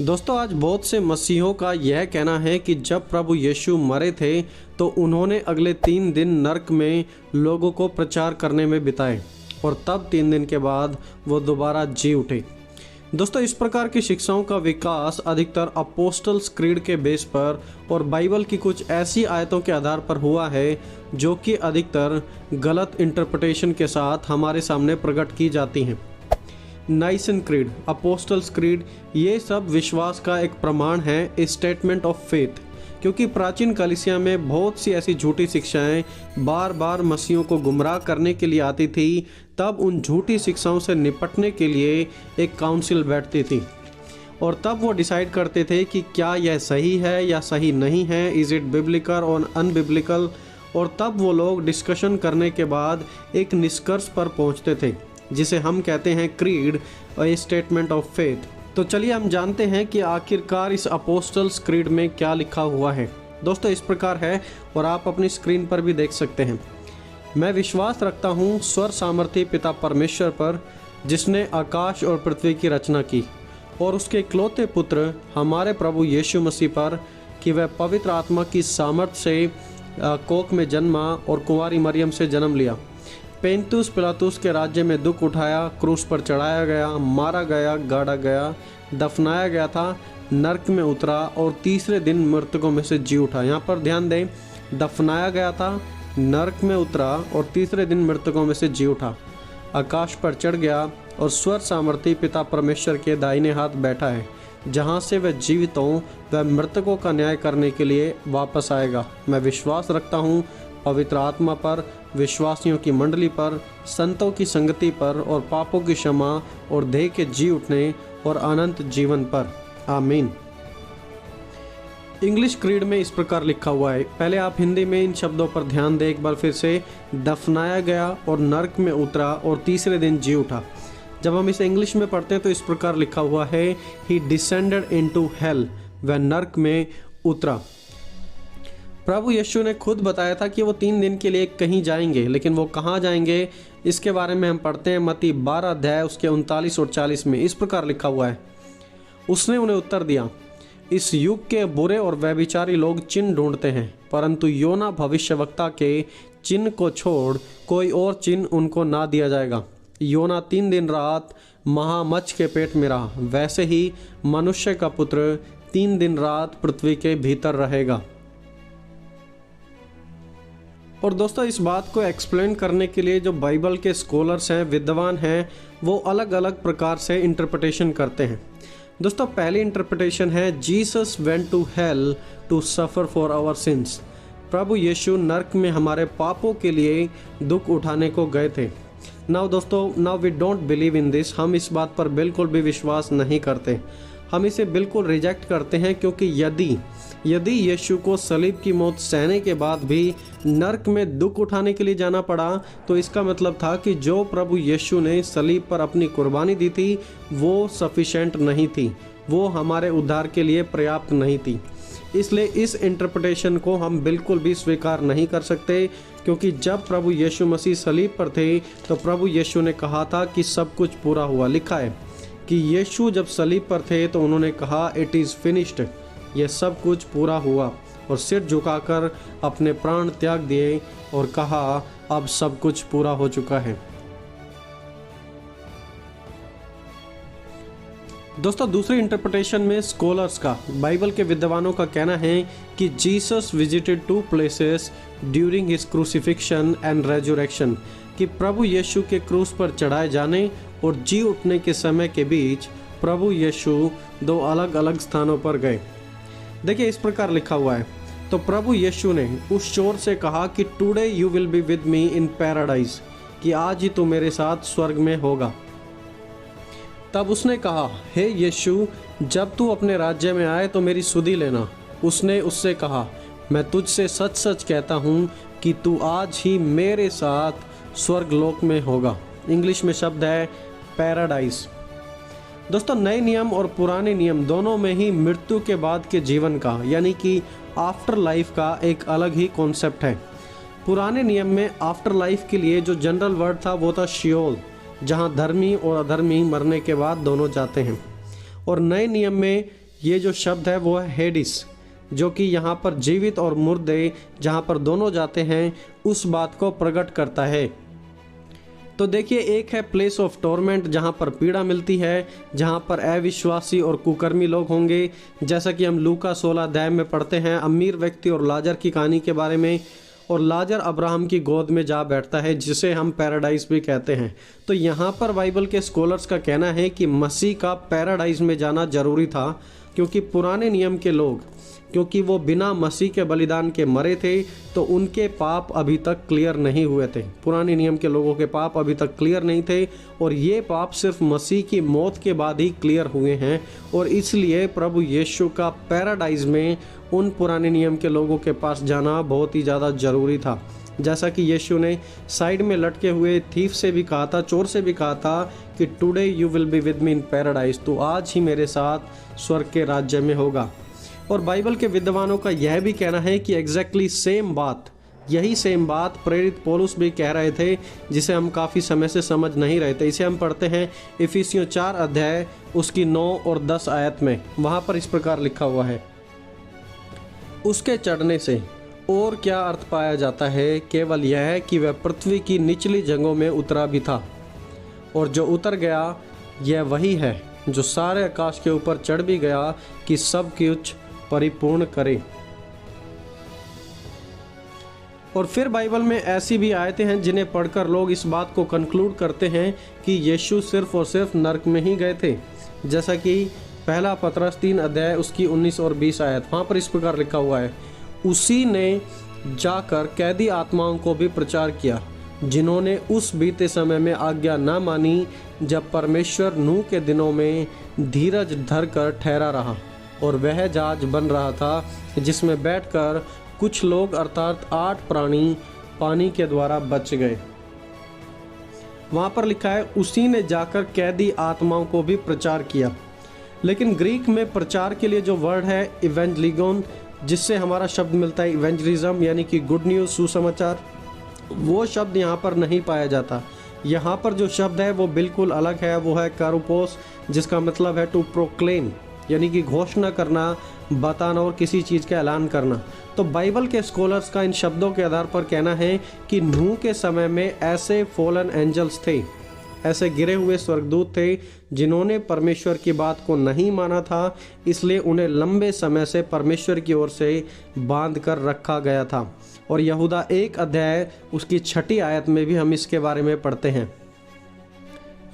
दोस्तों, आज बहुत से मसीहों का यह कहना है कि जब प्रभु यीशु मरे थे तो उन्होंने अगले 3 दिन नरक में लोगों को प्रचार करने में बिताए और तब 3 दिन के बाद वो दोबारा जी उठे। दोस्तों, इस प्रकार की शिक्षाओं का विकास अधिकतर अपोस्टल्स क्रीड के बेस पर और बाइबल की कुछ ऐसी आयतों के आधार पर हुआ है जो कि अधिकतर गलत इंटरप्रिटेशन के साथ हमारे सामने प्रकट की जाती हैं। नाइसन क्रीड, अपोस्टल्स क्रीड, ये सब विश्वास का एक प्रमाण है, स्टेटमेंट ऑफ फेथ, क्योंकि प्राचीन कलीसिया में बहुत सी ऐसी झूठी शिक्षाएं बार बार मसीहों को गुमराह करने के लिए आती थी। तब उन झूठी शिक्षाओं से निपटने के लिए एक काउंसिल बैठती थी और तब वो डिसाइड करते थे कि क्या यह सही है या सही नहीं है, इज़ इट बिब्लिकल और अनबिब्लिकल, और तब वो लोग डिस्कशन करने के बाद एक निष्कर्ष पर पहुंचते थे जिसे हम कहते हैं creed, A statement of faith. तो चलिए हम जानते हैं कि आखिरकार इस अपोस्टल्स क्रीड में क्या लिखा हुआ है। दोस्तों, इस प्रकार है और आप अपनी स्क्रीन पर भी देख सकते हैं। मैं विश्वास रखता हूँ स्वर सामर्थी पिता परमेश्वर पर, जिसने आकाश और पृथ्वी की रचना की, और उसके इकलौते पुत्र हमारे प्रभु यीशु मसीह पर, कि वह पवित्र आत्मा की सामर्थ से कोख में जन्मा और कुंवारी मरियम से जन्म लिया, पेंतुस पिलातुस के राज्य में दुख उठाया, क्रूस पर चढ़ाया गया, मारा गया, गाड़ा गया, दफनाया गया था, नरक में उतरा और तीसरे दिन मृतकों में से जी उठा। यहाँ पर ध्यान दें, दफनाया गया था, नरक में उतरा और तीसरे दिन मृतकों में से जी उठा, आकाश पर चढ़ गया और स्वर सामर्थी पिता परमेश्वर के दाहिने हाथ बैठा है, जहाँ से वह जीवितों व मृतकों का न्याय करने के लिए वापस आएगा। मैं विश्वास रखता हूँ पवित्र आत्मा पर, विश्वासियों की मंडली पर, संतों की संगति पर और पापों की क्षमा और देह के जी उठने और अनंत जीवन पर। आमीन। इंग्लिश क्रीड में इस प्रकार लिखा हुआ है। पहले आप हिंदी में इन शब्दों पर ध्यान दें एक बार फिर से। दफनाया गया और नरक में उतरा और तीसरे दिन जी उठा। जब हम इसे इंग्लिश में पढ़ते हैं तो इस प्रकार लिखा हुआ है, ही डिसेंडेड इनटू हेल, वह नरक में उतरा। प्रभु यीशु ने खुद बताया था कि वो 3 दिन के लिए कहीं जाएंगे, लेकिन वो कहाँ जाएंगे इसके बारे में हम पढ़ते हैं मत्ती 12 अध्याय उसके 39 और 40 में। इस प्रकार लिखा हुआ है, उसने उन्हें उत्तर दिया, इस युग के बुरे और व्यभिचारी लोग चिन्ह ढूंढते हैं, परंतु योना भविष्यवक्ता के चिन्ह को छोड़ कोई और चिन्ह उनको ना दिया जाएगा। योना 3 दिन रात महामच्छ के पेट में रहा, वैसे ही मनुष्य का पुत्र 3 दिन रात पृथ्वी के भीतर रहेगा। और दोस्तों, इस बात को एक्सप्लेन करने के लिए जो बाइबल के स्कॉलर्स हैं, विद्वान हैं, वो अलग अलग प्रकार से इंटरप्रिटेशन करते हैं। दोस्तों, पहली इंटरप्रिटेशन है, Jesus went to hell to suffer for our sins. प्रभु यीशु नरक में हमारे पापों के लिए दुख उठाने को गए थे। Now we don't believe in this. हम इस बात पर बिल्कुल भी विश्वास नहीं करते। हम इसे बिल्कुल रिजेक्ट करते हैं, क्योंकि यदि यीशु को सलीब की मौत सहने के बाद भी नरक में दुख उठाने के लिए जाना पड़ा, तो इसका मतलब था कि जो प्रभु यीशु ने सलीब पर अपनी कुर्बानी दी थी वो सफिशेंट नहीं थी, वो हमारे उद्धार के लिए पर्याप्त नहीं थी। इसलिए इस इंटरप्रिटेशन को हम बिल्कुल भी स्वीकार नहीं कर सकते, क्योंकि जब प्रभु यीशु मसीह सलीब पर थे तो प्रभु यीशु ने कहा था कि सब कुछ पूरा हुआ। लिखा है कि यीशु जब सलीब पर थे तो उन्होंने कहा, इट इज़ फिनिश्ड, यह सब कुछ पूरा हुआ, और सिर झुकाकर अपने प्राण त्याग दिए और कहा, अब सब कुछ पूरा हो चुका है। दोस्तों, दूसरी इंटरप्रिटेशन में स्कॉलर्स का, बाइबल के विद्वानों का कहना है कि Jesus visited 2 places during his crucifixion and resurrection, कि प्रभु यीशु के क्रूस पर चढ़ाए जाने और जी उठने के समय के बीच प्रभु यीशु 2 अलग अलग स्थानों पर गए। देखिए, इस प्रकार लिखा हुआ है, तो प्रभु यीशु ने उस चोर से कहा कि today you will be with me in paradise, कि आज ही तू मेरे साथ स्वर्ग में होगा। तब उसने कहा, हे यीशु, जब तू अपने राज्य में आए तो मेरी सुधि लेना। उसने उससे कहा, मैं तुझसे सच सच कहता हूँ कि तू आज ही मेरे साथ स्वर्ग लोक में होगा। इंग्लिश में शब्द है पैराडाइज। दोस्तों, नए नियम और पुराने नियम दोनों में ही मृत्यु के बाद के जीवन का, यानी कि आफ्टर लाइफ का एक अलग ही कॉन्सेप्ट है। पुराने नियम में आफ्टर लाइफ के लिए जो जनरल वर्ड था वो था शियोल, जहां धर्मी और अधर्मी मरने के बाद दोनों जाते हैं। और नए नियम में ये जो शब्द है वो है हेडिस, जो कि यहाँ पर जीवित और मुर्दे जहाँ पर दोनों जाते हैं उस बात को प्रकट करता है। तो देखिए, एक है प्लेस ऑफ टॉर्मेंट जहाँ पर पीड़ा मिलती है, जहाँ पर अविश्वासी और कुकर्मी लोग होंगे, जैसा कि हम लूका 16 अध्याय में पढ़ते हैं अमीर व्यक्ति और लाजर की कहानी के बारे में। और लाजर अब्राहम की गोद में जा बैठता है, जिसे हम पैराडाइज भी कहते हैं। तो यहाँ पर बाइबल के स्कॉलर्स का कहना है कि मसीह का पैराडाइज में जाना जरूरी था, क्योंकि पुराने नियम के लोग, क्योंकि वो बिना मसीह के बलिदान के मरे थे, तो उनके पाप अभी तक क्लियर नहीं हुए थे। पुराने नियम के लोगों के पाप अभी तक क्लियर नहीं थे, और ये पाप सिर्फ मसीह की मौत के बाद ही क्लियर हुए हैं। और इसलिए प्रभु यीशु का पैराडाइज में उन पुराने नियम के लोगों के पास जाना बहुत ही ज़्यादा ज़रूरी था। जैसा कि यीशु ने साइड में लटके हुए थीफ से भी कहा था, चोर से भी कहा था कि today you will be with me in paradise, तो आज ही मेरे साथ स्वर्ग के राज्य में होगा। और बाइबल के विद्वानों का यह भी कहना है कि एग्जैक्टली यही सेम बात प्रेरित पौलुस भी कह रहे थे, जिसे हम काफ़ी समय से समझ नहीं रहे थे। इसे हम पढ़ते हैं इफिसियों 4 अध्याय उसकी 9 और 10 आयत में। वहाँ पर इस प्रकार लिखा हुआ है, उसके चढ़ने से और क्या अर्थ पाया जाता है, केवल यह है कि वह पृथ्वी की निचली जगहों में उतरा भी था, और जो उतर गया यह वही है जो सारे आकाश के ऊपर चढ़ भी गया कि सब कुछ परिपूर्ण करे। और फिर बाइबल में ऐसी भी आयतें हैं जिन्हें पढ़कर लोग इस बात को कंक्लूड करते हैं कि यीशु सिर्फ और सिर्फ नरक में ही गए थे, जैसा कि पहला पतरस 3 अध्याय उसकी 19 और 20 आयत। वहाँ पर इस प्रकार लिखा हुआ है, उसी ने जाकर कैदी आत्माओं को भी प्रचार किया, जिन्होंने उस बीते समय में आज्ञा न मानी, जब परमेश्वर नूह के दिनों में धीरज धरकर ठहरा रहा, और वह जहाज बन रहा था जिसमें बैठकर कुछ लोग अर्थात 8 प्राणी पानी के द्वारा बच गए। वहाँ पर लिखा है, उसी ने जाकर कैदी आत्माओं को भी प्रचार किया। लेकिन ग्रीक में प्रचार के लिए जो वर्ड है इवेंजलिगोन, जिससे हमारा शब्द मिलता है इवेंजलिज्म, यानी कि गुड न्यूज़, सुसमाचार, वो शब्द यहाँ पर नहीं पाया जाता। यहाँ पर जो शब्द है वो बिल्कुल अलग है, वो है कारुपोस, जिसका मतलब है टू प्रोक्लेम, यानी कि घोषणा करना, बताना और किसी चीज़ का ऐलान करना। तो बाइबल के स्कॉलर्स का इन शब्दों के आधार पर कहना है कि नूह के समय में ऐसे फॉलन एंजल्स थे, ऐसे गिरे हुए स्वर्गदूत थे, जिन्होंने परमेश्वर की बात को नहीं माना था, इसलिए उन्हें लंबे समय से परमेश्वर की ओर से बांध कर रखा गया था। और यहूदा 1 अध्याय उसकी 6 आयत में भी हम इसके बारे में पढ़ते हैं।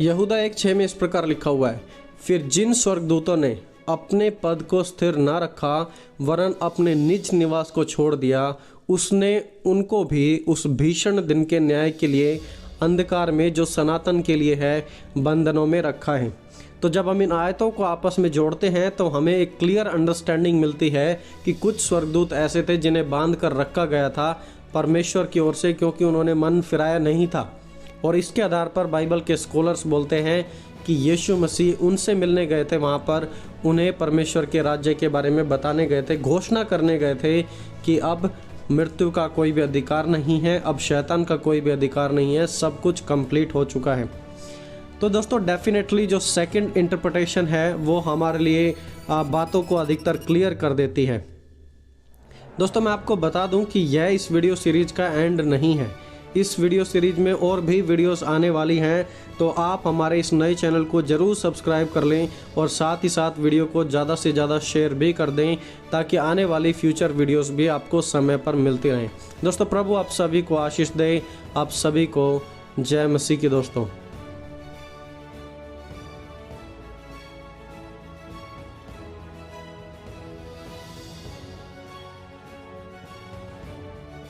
यहूदा 1:6 में इस प्रकार लिखा हुआ है, फिर जिन स्वर्गदूतों ने अपने पद को स्थिर न रखा वरन अपने निज निवास को छोड़ दिया, उसने उनको भी उस भीषण दिन के न्याय के लिए अंधकार में, जो सनातन के लिए है, बंधनों में रखा है। तो जब हम इन आयतों को आपस में जोड़ते हैं तो हमें एक क्लियर अंडरस्टैंडिंग मिलती है कि कुछ स्वर्गदूत ऐसे थे जिन्हें बांध कर रखा गया था परमेश्वर की ओर से, क्योंकि उन्होंने मन फिराया नहीं था। और इसके आधार पर बाइबल के स्कॉलर्स बोलते हैं कि यीशु मसीह उनसे मिलने गए थे, वहाँ पर उन्हें परमेश्वर के राज्य के बारे में बताने गए थे, घोषणा करने गए थे कि अब मृत्यु का कोई भी अधिकार नहीं है, अब शैतान का कोई भी अधिकार नहीं है, सब कुछ कंप्लीट हो चुका है। तो दोस्तों डेफिनेटली जो सेकंड इंटरप्रिटेशन है वो हमारे लिए बातों को अधिकतर क्लियर कर देती है। दोस्तों मैं आपको बता दूं कि यह इस वीडियो सीरीज का एंड नहीं है। इस वीडियो सीरीज में और भी वीडियोस आने वाली हैं, तो आप हमारे इस नए चैनल को ज़रूर सब्सक्राइब कर लें और साथ ही साथ वीडियो को ज़्यादा से ज़्यादा शेयर भी कर दें, ताकि आने वाली फ्यूचर वीडियोस भी आपको समय पर मिलती रहें। दोस्तों प्रभु आप सभी को आशीष दे। आप सभी को जय मसीह की। दोस्तों